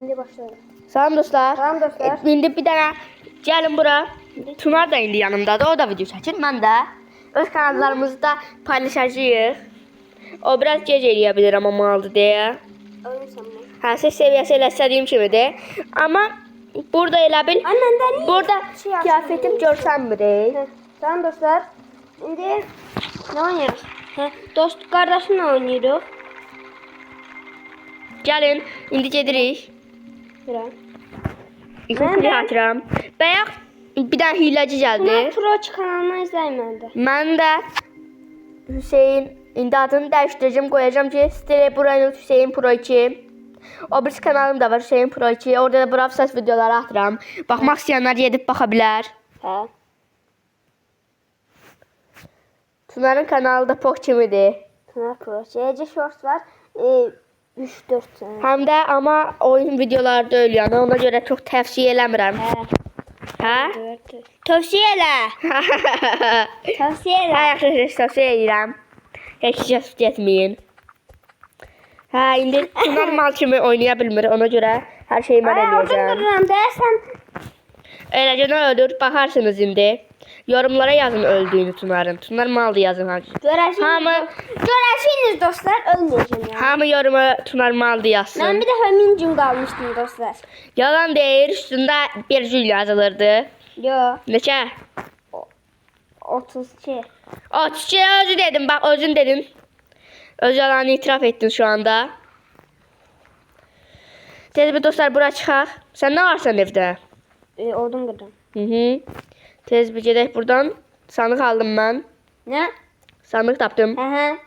Şimdi başlayalım. Salam dostlar. Salam dostlar. İndi bir dənə gəlin bura. Tunar da indi yanımdadır. O da video çəkir. Mən də öz kanallarımızda paylaşacağıq. O biraz gec eləyə bilər amma maldır deyə. Öyle sanma. Hə, ses səviyyəsi elə istədiyim kimidir. Amma burada elə bil. Annenden iyi. Burada Şey yapsın kıyafetim diye. görsənmir. Tamam dostlar. Şimdi ne oynuyoruz? Dost kardeşimle oynuyoruz. Gəlin, indi gedirik. Biraz. İlkin Mən də- atıram. Bayaq bir dənə hiləci gəldi. Bunlar Pro kanalına izleyin de. Mən də Hüseyin, indi adını dəyişdirəcəm, qoyacağım ki, Stile Buranın Hüseyin Pro 2. O birisi kanalım da var, Hüseyin Pro 2. Orada da Brawl Stars videoları atıram. Baxmaq istəyənlər gedib baxa bilər. He. Tunarın kanalı da Pok kimidir. Bunlar Pro. CC Shorts var. 3-4 tane. Həm də amma oyun videoları da ölüyor. Ona görə çox tövsiyə eləmirəm. He. Hə? 4. Tavsiye elə. Tavsiye Hə, elə. yaxşı, tövsiyə edirəm. Heç kəs getməyin. Hə, indi Tunar mal kimi oynaya bilmir. Ona görə hər şeyi mən Ay, oradan eləyəcəm. dururam da sen. Eləcə ölür, baxarsınız indi. Yorumlara yazın öldüyünü Tunarın. Tunar maldı yazın. Görərsiniz dostlar, ölməyəcəm ya. Hamı yoruma Tunar maldı Mən yazsın. bir dəfə mincim qalmışdım dostlar. Yalan deyir, üstündə bir jül yazılırdı. Yo, Neçə? 32. O çiçeği özü dedim, bak özün dedin. Öz yalanı itiraf ettin şu anda. Tez bir dostlar bura çıxaq. Sən nə varsan evdə? Odun qırdım. Hı. Tez bir gedək buradan. Sanıq aldım mən. Nə? Sanıq tapdım. Hə.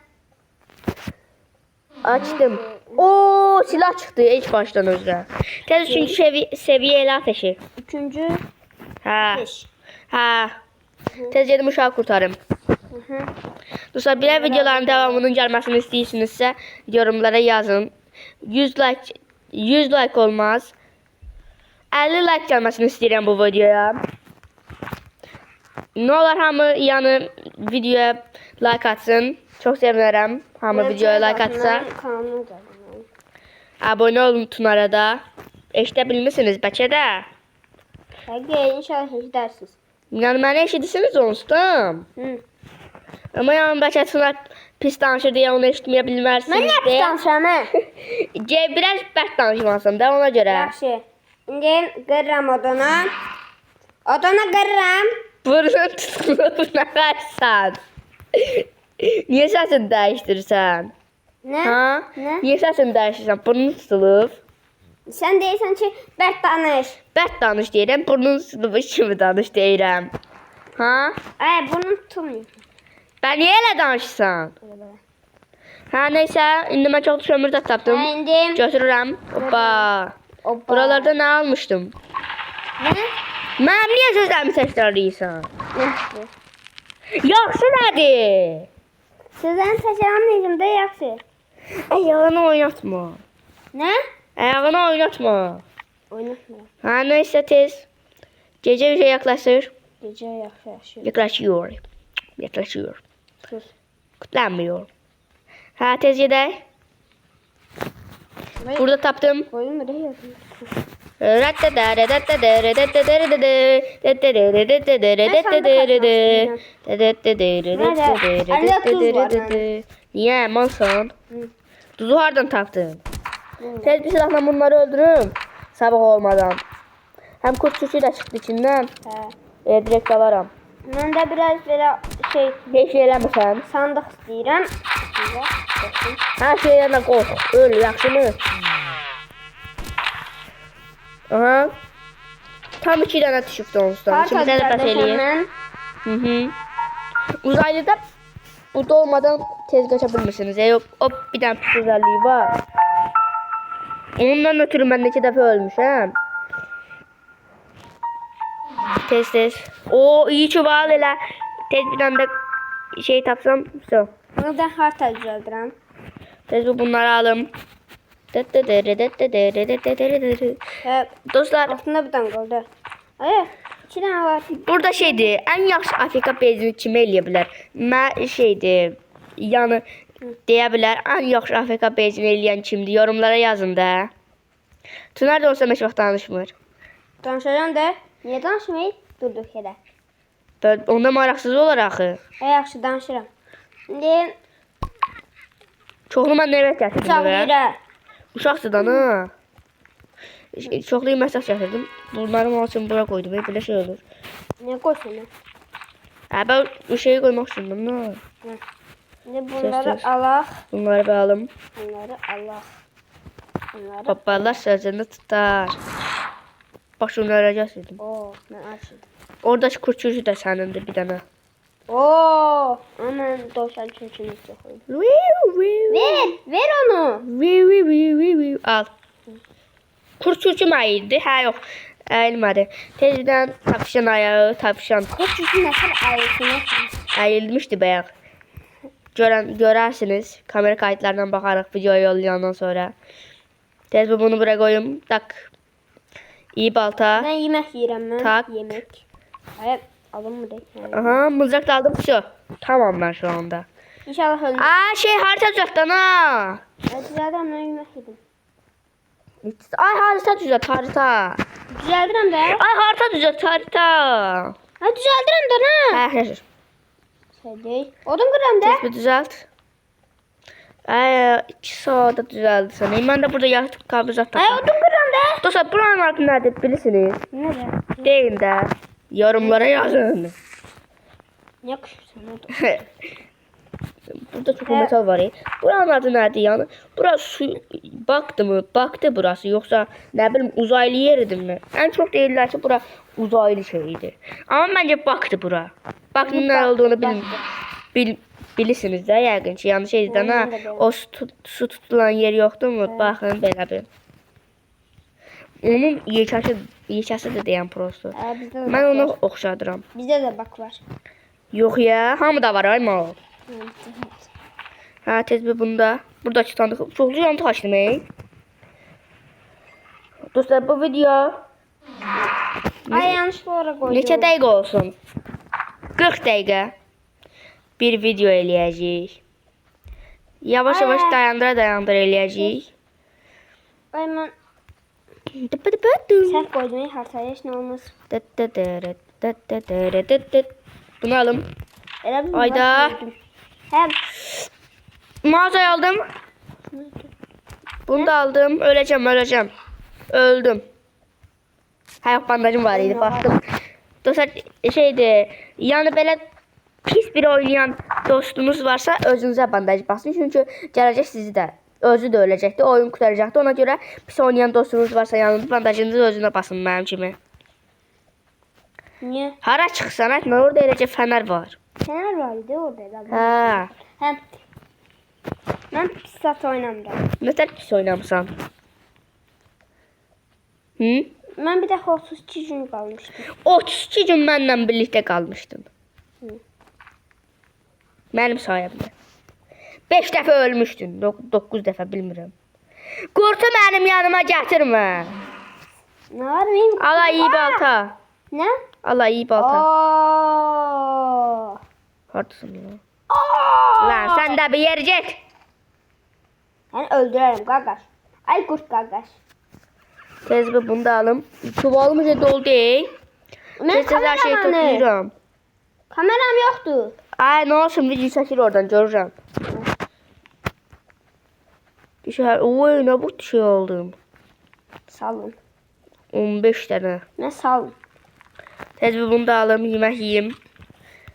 Açdım. Oo, silah çıxdı ilk başdan özdə. Tez üçüncü seviyə elə ateşi. Üçüncü. Hə. 5. Hə. Tez gedim uşağı kurtarım. Dostlar, belə videoların davamının gəlməsini istəyirsinizsə yorumlara yazın. 100 like olmaz. 50 like gəlməsini istəyirəm bu videoya. Nə olar hamı yəni videoya like atsın. Çox sevinərəm hamı videoya like atsa. Kanalına gəldim. Abunə olun Tunara da. Eşidə bilmisiniz bəlkə də. Həqiqə inşallah eşidərsiniz. Yəni məni eşidirsiniz onsuzdan. Amma yəni bəlkə Tunar pis danışır deyə onu eşitməyə bilmərsiniz. Mən nə pis danışıram, hə? Biraz bərt danışmasın da ona görə. Yaxşı. İndi qırıram oduna. Oduna qırıram. Burnun tutulub nə qarsan? Niyə səsini dəyişdirirsən? Nə? Ha? Nə? Niyə səsini dəyişdirirsən? Burnun tutulub. Sən deyirsən ki, bərt danış. Bərt danış deyirəm, burnun tutulub kimi danış deyirəm. Ha? Ay, bunu tutmuyor. Bən niyə elə danışırsan? Hə, neysə, indi mən çox kömür də tapdım. Beğendim. Götürürəm. Hoppa. Hoppa. Buralarda nə almışdım? Nə? Mənim niyə sözlərimi təkrarlayırsan? Yaxşı. Yaxşı nədir? Sizdən təşəkkürüm də yaxşı. Ayağını oynatma. Nə? Ayağını oynatma. Oynatma. Ha, neysə tez. Gecə üzə yaxlaşır. Gecə yaxşı yaşıyor. Yaklaşıyor. Yaklaşıyor. Sus. Kutlanmıyor. Ha, tez gedək. Burada tapdım. Koyun nereye yazıyor? Niye malsan? Tuzu hardan tapdın? Tez bir silahla bunları öldürüm. Sabah olmadan. Hem kurt çuçuğu da çıktı içinden. Hə. Direkt alaram. Mən də biraz belə şey Heç şey eləmirsən. sandıq istəyirəm. Her şeylerden kork. Öl, yaxşı mı? Aha. Tam 2 dənə düşübdü onsuzdan. Şimdi tələbət eləyir. Mən Hı. Uzaylıda burada olmadan tez qaça bilmirsiniz. O bir dənə pis özelliği var. Ondan ötürü mən neçə dəfə ölmüşəm. Tez. O iyi çuval elə. Tez bir dənə də şey tapsam. So. bunu da harta düzəldirəm. Tez bunları alım. Hə, Dostlar, altında bir dənə qaldı. Ay, 2 dənə var. burada şeydir, ən yaxşı Afrika bezini kim eləyə bilər? Mən şeydir, yəni deyə bilər, ən yaxşı Afrika bezini eləyən kimdir? Yorumlara yazın da. Çınar da olsa heç vaxt danışmır. Danışacağım da. Niyə danışmayıb? Durduq yerə. Onda maraqsız olar axı. Yaxşı danışıram. İndi Çoxlu mən nə gətirdim uşaq bura? yerə. Uşaqdır da ha. Çoxlu məsaj gətirdim. Bunları mənim üçün bura qoydum. Belə şey olur. Niyə qoysun? Ben bir şeyi koymak istedim. Ne? İndi bunları Söz. alaq. Bunları bir alım. Bunları alaq. Bunları. Babalar sözünü tutar. Bak şunları gösterdim. Oo, mən açdım. Oradaki kurçucu da senindir bir tane. Oo, aman dovşan çocuğunu yoxlayım. Ver onu. Al. Kurçucu məyidi? Hə yox. Əyilmədi. Tezdən tavşan ayağı, tavşan Çocuğun nəfər ayısını. əyilmişdi bayaq. Görərsiniz. Kamera kayıtlarından baxarıq videoyu yollayandan sonra. Tez bunu buraya koyayım. Tak. İyi balta. Mən yemək yeyirəm mən. Tak. Yemək. Hayır, alın mı deyək? Aha, mızrak da aldım. Şu. Tamam ben şu anda. İnşallah ölmür. Aa şey harita düzelttin ha. Düzəldirəm, mən yemək yedim. Ay harita düzelt harita. Düzəldirəm də. Ay harita düzelt harita. Ha, düzəldirəm də, nə? Hə, Şey deyil. Odun qıram da. tez bir düzelt. Ay 2 saate düzeldi sanırım. Ben de burada yatıp kabızat Ay, taktım. odun qıram da. Dostlar buranın adı nedir bilirsiniz? Nədir? Deyin de. Yorumlara yazın. Niyə qışırsan odun? Burada çok metal var ya. Buranın adı nedir yani? Burası su baktı mı? Baktı burası yoksa ne bileyim uzaylı yeridir mi? En çok değiller ki bura uzaylı şeydi. Ama bence baktı bura. Baktı ne olduğunu bilirsiniz de yəqin ki yanlış şeydir ha. O su tutulan yer yoktu mu? Bakın belə bir. Onun yekəsi de deyən prosto. Bizdə də Ben bak onu var. oxşadıram. Bizdə də bak var. Yok ya, hamıda var ay mal. Bizdə var. Ha tez bir bunda. Burada çıtandık. Çoxlu yantı açdım ey. Dostlar bu video Ay, yanlış ora qoydum. neçə dəqiqə olsun? 40 dəqiqə bir video eləyəcəyik. Yavaş yavaş dayandıra eləyəcəyik. Ay, mən Dıpıdıpıdım. səhv qoydum, haritaya heç nə olmaz. Bunu alım. Elə bir Ayda. var qoydum. Hə, Mağazayı aldım. Bunu da aldım. Öleceğim. Öldüm. Hayat bandajım var idi. Baktım. Dostlar şeydi. Yani böyle pis bir oynayan dostunuz varsa özünüze bandaj basın. Çünkü gelecek sizi de. Özü de ölecekti. Oyun kurtaracaktı. Ona göre pis oynayan dostunuz varsa yanınızda bandajınızı özüne basın benim kimi. niyə? Hara çıksan etme. Orada eləcə fener var. Fener var idi orada elə. Ha. Hə. Mən pis sat oynamıram. Ne kadar pis oynamışsan. Hı? Mən bir dəfə 32 gün qalmışdım. 32 gün mənimle birlikte kalmıştın. Hı. Benim sayemde. 5 dəfə ölmüşdün. 9 dəfə bilmirəm. Qurtu mənim yanıma gətirmə. Nə var benim? Ala iyi balta. Nə? Ala iyi balta. Aa! Hardasın lan? Lan sen de bir yer get. Mən öldürərəm qardaş. Ay qurt qardaş. Tez bir bunu da alım. Çuvalım da dolu değil. Mən Tez her şeyi toplayıram. Kameram yoxdur. Ay ne olsun video çəkir oradan görürəm. Bir şey oy ne bu şey oldum. Salın. 15 tane. Mən salın. Tez bir bunu da alım yemək yiyeyim.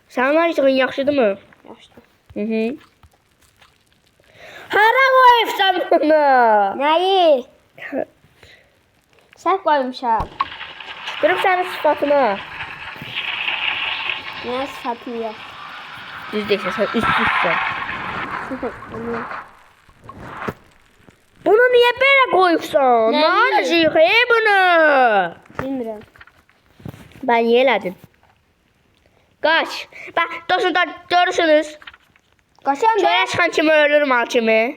Sənin acığın yaxşıdır mı? Yaxşı. Hı. Hara qoyubsan bunu? Nəyi? Səhv qoymuşam. Görüb sənin sıfatına. Nə sıfatım yox. Düz deyirsən, sən üst-üstsən. Bunu niyə belə qoyubsan? Nəyi? Nə aracıyıq bunu? Bilmirəm. Ben yeledim. Qaç. Bak dostlar görürsünüz. Qaçam da. Çörək çıxan kimi ölür mal kimi.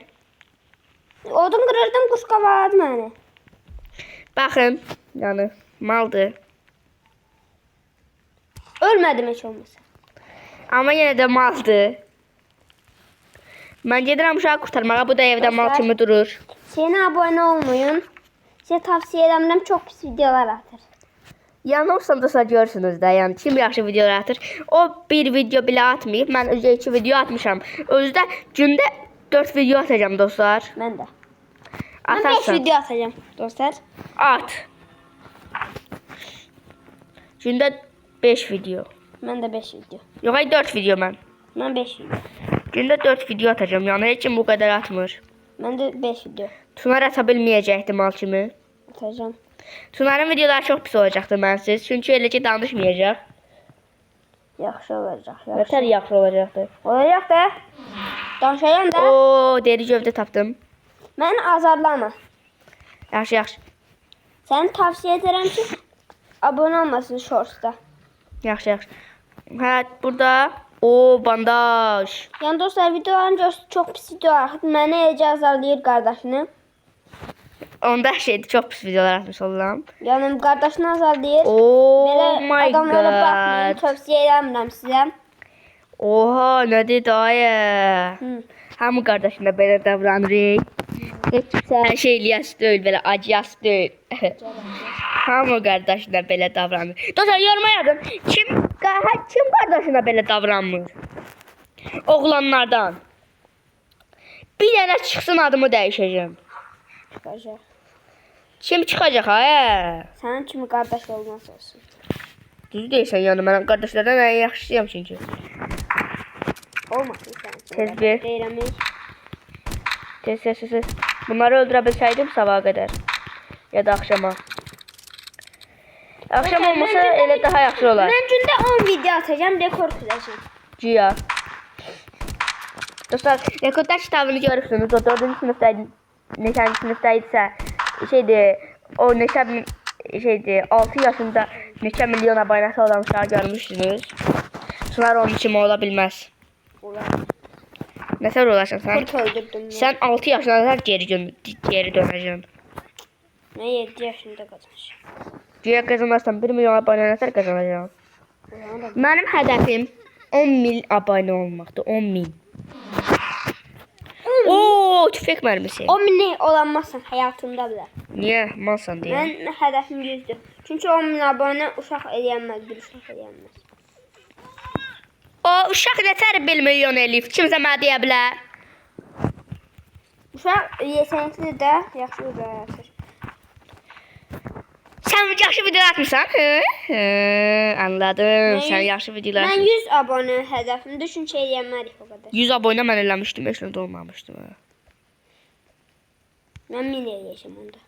Odun qırırdım, quş qavaladı məni. Baxın, yəni maldır. Ölmədim heç olmasa. Amma yenə də maldır. Mən gedirəm uşağı qurtarmağa. Bu da evdə mal kimi durur. Sənə abunə olmayın. Sizə tavsiyə edirəm, çox pis videolar atır. Yanılsam da görürsünüz də, yəni kim yaxşı videolar atır. O bir video belə atmayıb, mən özü 2 video atmışam. Özü də gündə 4 video atacağım dostlar. Mən də. Mən 5 Atarsan. video atacağım dostlar. At. Gündə 5 video. Mən də 5 video. Yox, ay 4 video mən. Mən 5 video. Gündə 4 video atacağım. Yəni heç kim bu qədər atmır. Mən də 5 video Tunar ata bilməyəcək ehtimal kimi. atacağım. Tunarın videoları çox pis olacaqdı mənsiz. Çünki elə ki danışmayacaq. Yaxşı olacaq. Nətər yaxşı olacaqdı. Olacaq da. Danışacağım da. Oo, deri gövdə tapdım. Mən azarlama. Yaxşı, yaxşı. Səni tavsiyə edirəm ki, abunə olmasın shortsda. Yaxşı, yaxşı. Hə, burada o bandaj. Yəni dostlar, videoların çox pis videolar. Mənə necə azarlayır qardaşını. Onda şeydi, çox pis videolar atmış olam. Yəni qardaşını azarlayır. Oh Belə my adamlara baxmayın, god. tövsiyə edirəm sizə. Oha, nə dedi ayə? Hamı qardaşına belə davranır. Heç kimsə hər şey eləyəsi deyil, belə acıyası deyil. Hamı qardaşına belə davranır. Dostlar, yoruma yazın. Kim qardaşına belə davranmır? Oğlanlardan. Bir dənə çıxsın, adımı dəyişəcəm. Çıxacaq. Kim çıxacaq ayə? Sənin kimi qardaş olmaz olsun. Düz deyirsən, yəni mən qardaşlardan ən yaxşıyam çünki. Olmasın sənin kimi. Tez bir. Deyirəm. Tez. Bunları öldürə bilsəydim sabaha qədər. Ya da axşama. Axşam olmasa elə daha yaxşı olar. Mən gündə 10 video atacağım, rekord kıracağım. Güya. Dostlar, rekordlar kitabını görürsünüz. O 4-cü sinifdəydi. Neçənci sinifdəydisə şeydir, o neçə şeydir, 6 yaşında neçə milyon abunəsi olan uşağı görmüşsünüz. Sunar onun kimi ola bilməz. Olar. Nətər olarsan sən? Kurt öldürdüm. Sən 6 yaşında geri dönəcəksən. Mən 7 yaşında qazanacağım. Güya qazanarsan 1 milyon abunə nətər qazanacaqsan? Mənim hədəfim 10.000 abunə olmaqdır. 10.000. Oo, tüfək mərmisi. 10.000 olanmazsan həyatında bile. Niyə? Malsan deyə. Mən hədəfim 100'dür. Çünki 10.000 abunə uşaq eləyənməz, bir uşaq eləyənməz. O uşaq nətər 1 milyon eləyib? Kimsə mənə deyə bilər? Uşaq yetenekli də yaxşı öyrənir. Sən yaxşı video atmısan? Hı, anladım. Sən yaxşı videolar Mən atmısan. 100 abunə hədəfimdir, çünki eləyənmərik o qədər. 100 abunə mən eləmişdim, heç nə də olmamışdı. Mən 1000 eləyəcəm onda.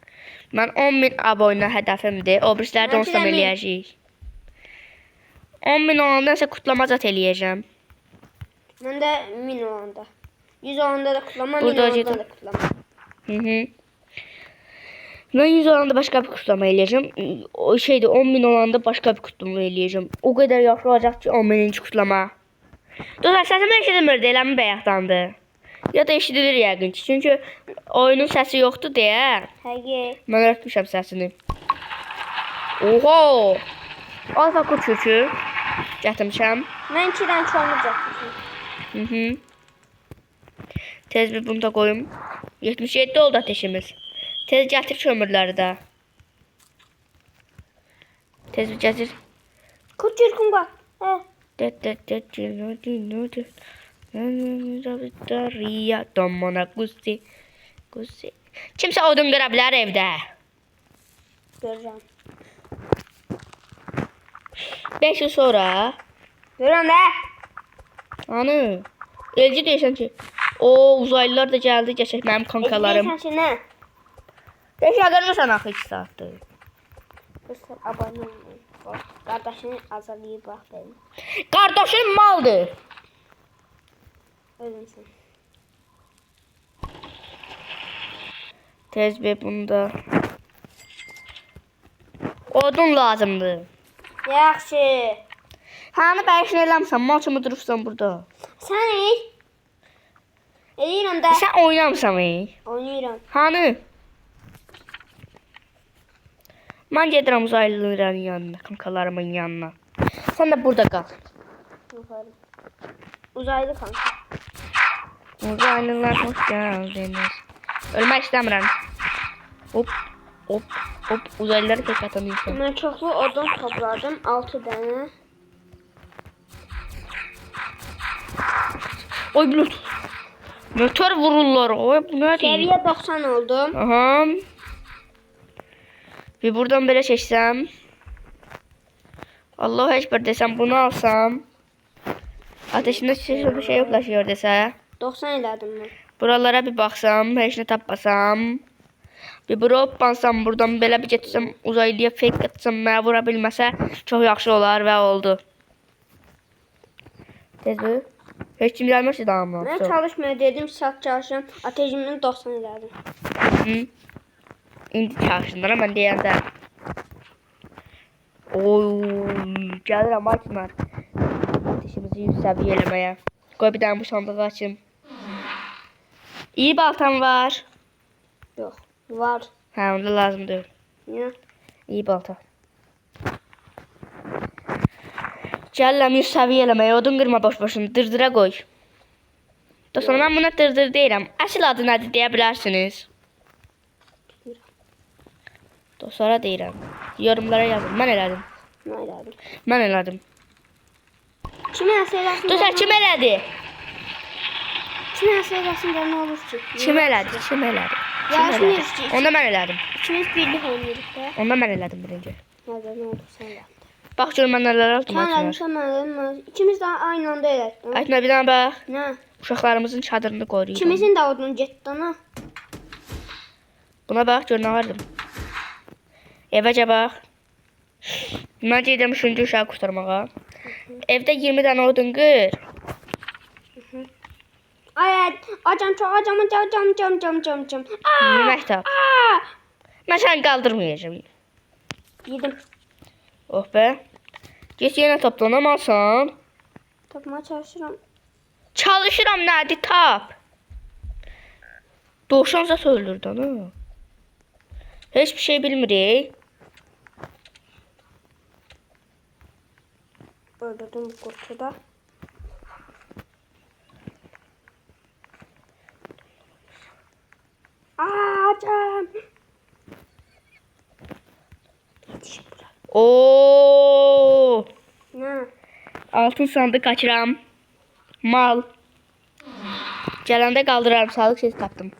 Mən 10.000 abunə hədəfimdir. O birisləri də Mənki də onsam 1000. eləyəcəyik. 10.000 olanda isə kutlama zat eləyəcəm. Mən də 1000 olanda. 100 olanda da kutlama, 1000 Burada olanda acıdı. da kutlama. Hı. Mən 100 olanda başqa bir kutlama eləyəcəm. O şeydir, 10.000 olanda başqa bir kutlama eləyəcəm. O qədər yaxşı olacaq ki, 10.000-ci kutlama. Dostlar, səsim eşidilmirdi, eləmi bayaqdandı? Ya da eşidilir yəqin ki, çünki oyunun səsi yoxdur deyə. Həqiqi. Mən öyrətmişəm səsini. Oho! Alfa kuçuçu. Gətirmişəm. Mən 2 dənə çoğunluq yapmışım. Hı. Tez bir bunu da koyum. 77 oldu ateşimiz. Tez gətir kömürləri də. Tez bir gətir. Kurt yürkün var. Hə. Domona gusi. Kimsə odun qıra bilər evdə. Görəcəm. 5 il sonra. Görürəm də. Anı. Elci deyirsən ki, o uzaylılar da gəldi, gəçək mənim kankalarım. Deyirsən ki, nə? Deşə qırmısan axı 2 saatdır. Dostlar, abunə olmayın. Bax, qardaşını azarlayıb bax benim. Qardaşım maldır. Özünsən. Tez bir bunda. Odun lazımdır. Yaxşı. Hanı bəyişin eləmsən, mal kimi durursan burada. Sən el. Eləyirəm də. Sən oynamsan Oynayıram. Hanı? Mən gedirəm uzaylıların yanına, kankalarımın yanına. Sən də burada qal. Yuxarı. Uzaylı kanka. Uzaylılar hoş geldiniz. Ölmək istəmirəm. Hop. Hop hop uzaylıları tek atan insan. Ben çoxlu odun topladım. 6 dənə. Oy bulut. Motor vururlar. Oy bu ne değil? Səviyyə 90 oldum. Aha. Bir buradan böyle çeksem. Allahu Ekber desem bunu alsam. Ateşinde bir şey yoklaşıyor dese. 90 elədim mən. Buralara bir baksam. Her şeyini tapmasam. Bir bura hoppansam buradan böyle bir getsem. Uzaylıya fake atsam. Mənə vura bilməsə çok yaxşı olar ve oldu. Tezdir. Heç kim gəlməsə damla. Mən çalışmaya dedim, saat çalışıram. Ateşimdən 90 elədim. Hı. İndi çalışınlar mən deyəndə. Oy, gəlirəm açmar. Ateşimizi 100 səviyyə eləməyə. Qoy bir dənə bu sandığı açım. İyi baltam var. Yox, var. Hə, onda lazımdır. Niyə? İyi balta. Gəlirəm 100 səviyyə eləməyə. Odun qırma boş-boşunu. Dırdıra qoy. Da sonra mən buna dırdır deyirəm. Əsl adı nədir deyə bilərsiniz. Dostlara deyirəm. Yorumlara yazın. Mən elədim. Nə elədim? Mən elədim. Kimə əsl eləsin? Dostlar kim elədi? Kimə əsl eləsin də nə olur ki? Kim elədi? Kim elədi? Kim Yarışma elədi? yarışacağız. Onda mən elədim. İkimiz birlik oynayırıq da. Onda mən elədim birinci. Nədə nə oldu sən elədin? Bax görüm mən nələr aldım. Sən Açınlar. eləmişsən, mən elədim. İkimiz də aynı anda elədik. Açma bir dənə bax. Nə? Uşaqlarımızın çadırını qoruyuram. İkimizin də odunu getdi ana. Buna bax gör nə vardım. Evəcə bax. Mən gedirəm 3-cü uşağı qurtarmağa. Evdə 20 dənə odun qır. Ay, acam çox, acam. Məktəb. Mən səni qaldırmayacağım. Yedim. Oh be. Get yenə toplanamazsan. Tapmaya çalışıram. Çalışıram nədir tap. Doğuşan zat öldürdü ana. Hiçbir şey bilmirik. Öldürdüm bu kurtu da. Acam. Oo! Ne? Altın sandık açıram. Mal. Gələndə qaldıraram. Sağlıq sesi tapdım.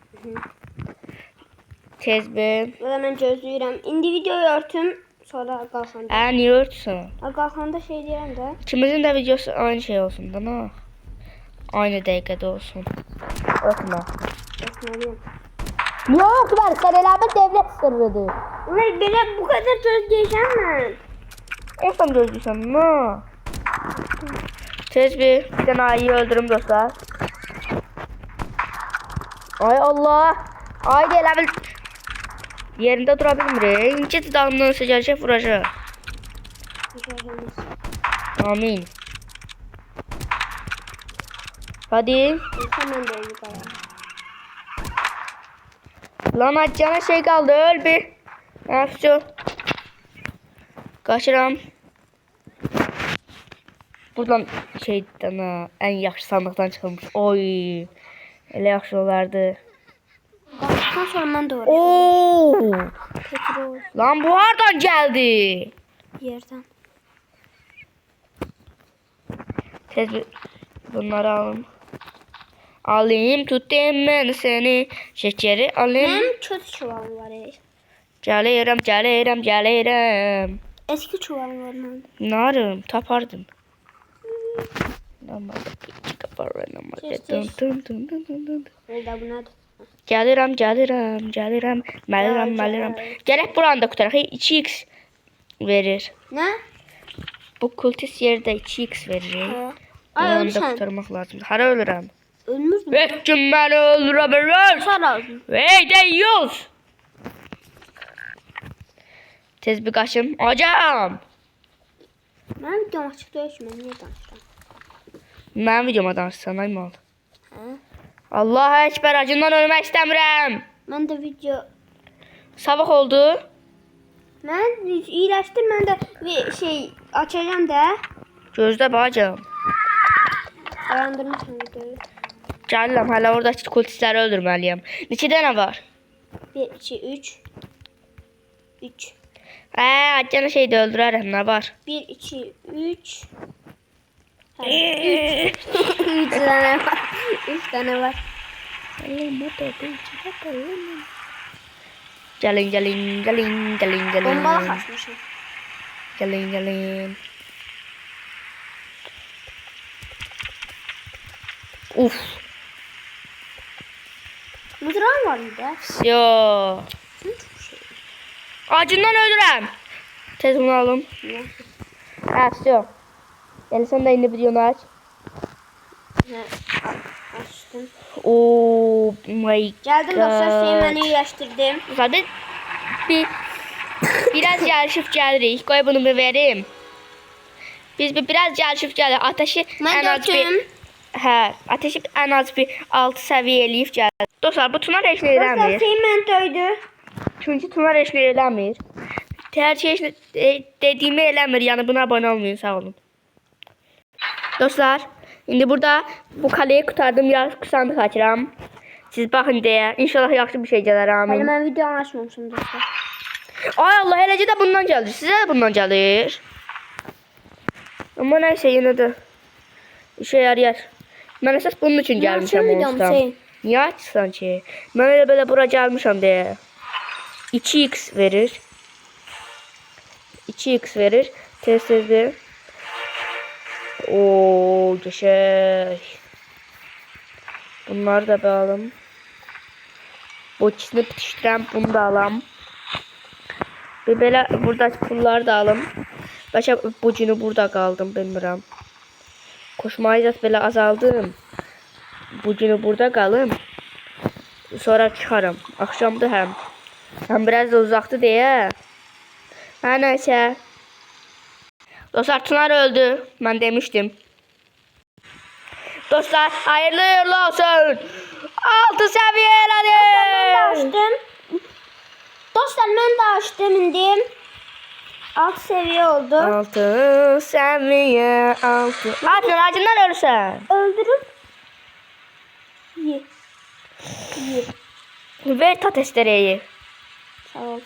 Tez bir. Valla mən gözləyirəm. İndi videoyu örtüm. Sonra qalxanda. Niyə örtüsən? Qalxanda şey deyirəm də. İkimizin de videosu aynı şey olsun da ne? Aynı dəqiqədə olsun. Örtmə. Örtməliyim. Yok var, sen eləmə devlet sırrıdır. Ulan belə bu kadar gözləyəcəm mən. Olsam gözləyirsən, ne? Tez bir dənə ayıyı öldürüm dostlar. Ay Allah. Ay da elə bil. Yerində dura bilmirik. İnci dağından gələcək vuracaq. Amin. Hadi. Hemen de yukarı. Lan acana şey kaldı öl bir. Yapşu. Kaçıram. Buradan şeyden ha, en yaxşı sandıktan çıkılmış. Oy. Elə yaxşı olardı. Kalktıktan sonra ben de oraya. Oo. Petrol Lan bu hardan geldi? yerden. Tez bir bunları alın. Alayım tutayım ben seni. Şekeri alayım. Benim kötü çuvalım var ya. Gəlirəm. Eski çuvalım var benim. Narım, tapardım. Nerede bu nedir? Gəlirəm. Gəlirəm. Gələk buranı da qutaraq. 2x verir. Ne? Bu kultis yerdə 2x verir. Ay Buranı da ölürsen. qutarmaq lazımdır. Hara ölürəm? Ölmürdün. Heç kim məni öldürə bilməz. Sonra öldün. Hey deyiyoruz. Tez bir kaçım. Hocam. Benim videom açık değil ki ben niye danışıram? Mənim videoma danışsan ay mal. Hə? Allah ekber acından ölmək istəmirəm. Ben de video... Sabah oldu. Ben iyileştim ben de bir şey açacağım da. Gözdə bacım. Dayandırmışım videoyu. Gəlirəm hələ oradakı kultistləri öldürməliyəm. Neçə dənə var? 1, 2, 3. 3. Gene şey de öldürürüm, ne var? 1, 2, 3. 3 tane var. 3 tane var. Gelin gelin gelin gelin gelin. Bombalı açmışım. Gelin gelin. Uf. Mızrağın var mı da? Yo. Acından öldürəm. Tez bunu alım. Ne? Yo. Yani sen de yine videonu aç. Ne? Açtım. Oh my Geldim dostlar, sevmeni iyileştirdim. Zaten biraz yarışıp gelirik. Koy bunu bir vereyim. Biz biraz yarışıp gelirik. Ateşi Ben en az bir... dörtüm. Ateşi en az bir 6 seviye eləyib gəldi. Dostlar, bu tunar heç nə Dostlar, eləmir. sevmen döydü. Çünki tunar heç nə eləmir. Tercih heç nə dediyimi eləmir. Yəni buna abunə olmayın, sağ olun. Dostlar, indi burada bu kaleyi kurtardım. Yarış sandık açıram. Siz baxın deyə. İnşallah yaxşı bir şey gələr, Hələ amin. mən video açmamışım dostlar. Ay Allah, eləcə də bundan gəldi. Sizə də bundan gəlir. Amma nəysə, yenə də işe yarayar. Mən əsas bunun üçün gəlmişəm onsuzdan. Niyə açsan ki? Mən elə belə bura gəlmişəm deyə. 2x verir. 2x verir. Tez-tezdir. Ooo, geçək. Bunları da bağlam. Bu ikisini bitişdirəm. Bunu da alam. Ve belə burada pulları da alım. Bəlkə bu günü burada qaldım, bilmirəm. Koşmayı da belə azaldım. Bu günü burada qalım. Sonra çıxarım. Axşamdır həm. Həm biraz da uzaqdır deyə. Nəysə. Dostlar, Tunar öldü. Mən demişdim. Dostlar, hayırlı uğurlu olsun. 6 seviye elədim. Ben de açtım. Dostlar, ben de açtım indi. 6 seviye oldu. 6 seviye 6. Acından ölürsən. Öldürüp ye. Ye. Ver ta testereyi. Sağ ol.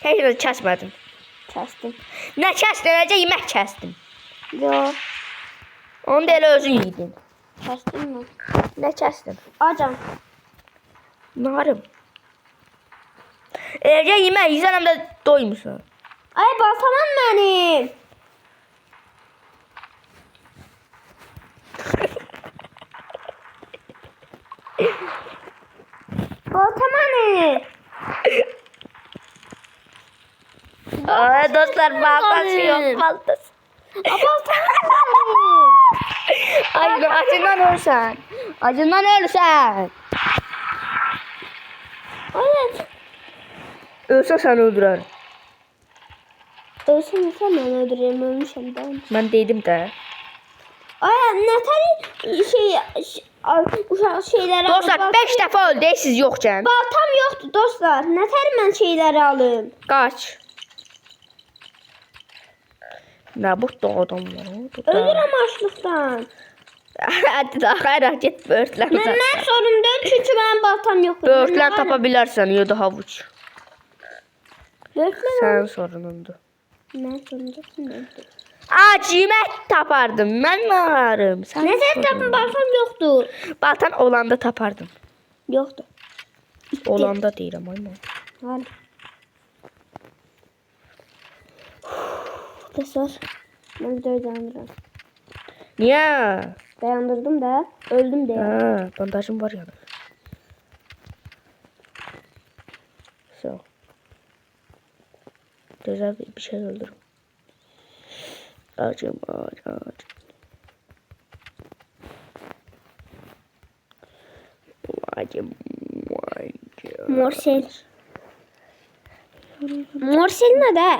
Heç nə kəsmədim. Kestim. Nə kəsdin, necə yemək kəsdim. Yo. Onu da elə özün yedin. Kestim mi? Nə kəsdin? Acam. Narım. Eləcə yemək yiysən, həm də doymursan. Ay baltamam benim. Baltamam. Ay dostlar, baltası yok, baltası. Baltamam. Acından ölürsən. Acından ölürsən. Evet. Ölsən səni öldürər. Ölsem ben öldüreyim, ölmüşüm ben. Mən dedim də. Ay ne tane uşaq şeyləri Dostlar, 5 dəfə öldü, siz yoxkən. Baltam yoktu dostlar. Ne tane ben şeyləri alım. Qaç. Nə bu da adamlar? Ölürəm açlıqdan. Hadi daha xayra get böğürtlen. Mən sorun deyil çünki mənim baltam yoxdur. Böğürtlen tapa bilərsən ya da havuç. Böğürtlen Sənin sorunundur. Mən sorun deyil. Ac yemək tapardım. Mən nə varım? Nə sən tapın baltam yoxdur. Baltan olanda tapardım. Yoxdur. Olanda deyirəm ay mən. Var. Dostlar, mən videoyu dayandırıram. Niyə? Dayandırdım da, öldüm de. Ha, bandajım var yani. So. Güzel bir şey öldürüm. Acım, acım. Acım, acım. Morsel. Morsel nə də?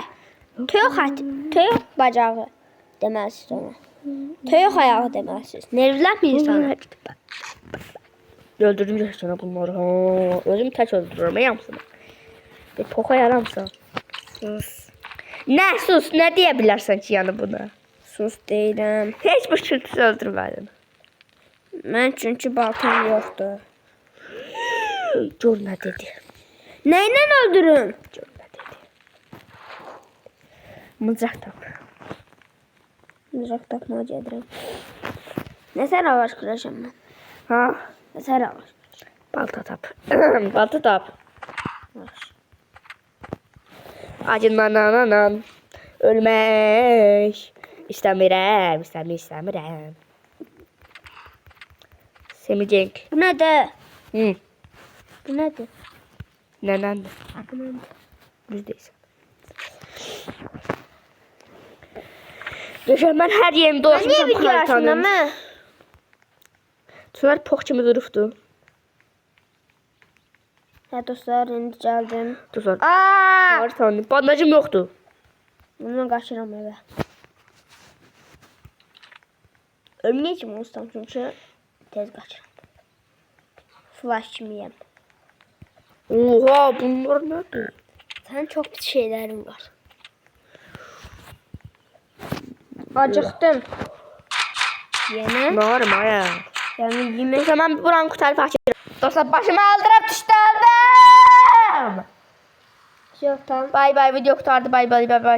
Töyök bacağı deməlisiz ona. Töyök ayağı deməlisiz. Nervlər bir insanı. Öldürdüm ya sana bunları. Ha, özüm tək öldürürüm. Yamsın. Bir poxa yaramsa. Sus. Nə sus? Nə deyə bilərsən ki yəni buna? Sus deyirəm. Heç bir çürtüsü öldürmədin. Mən çünki baltam yoxdur. Gör nə dedi. Neyle öldürün? Mızrak tap. Mızrak takma edirəm. Ne sen avaş kıracağım ben? Ha, Ne sen avaş? balta tap. Balta tap. Acından ölmek istəmirəm, istəmirəm. Semicenk. Bu ne de? Hı. Bu ne de? Nənəndir? Bu ne de? Düz deyirsən. Düşən mən hər yerini Niye dolaşmışam video açtın xaritanın. ama? Tümer pox kimi durubdu. Ya dostlar indi geldim. Dostlar, Aa! xaritanın. Bandajım yoxdur. Bunu kaçıram eve. Ölmeyeceğim ustam çünkü tez kaçıram. Flash kimiyim. Oha, bunlar nədir? Sen çok pis şeylerin var. Acıktım. Yine. Nə varım aya? Yani yemek. Dostlar, mən buranı qutarıb açıram. Dostlar, başımı aldırıb düşdüm. Yok tamam. Bay bay, video qutardı. Bay bay, bay bay.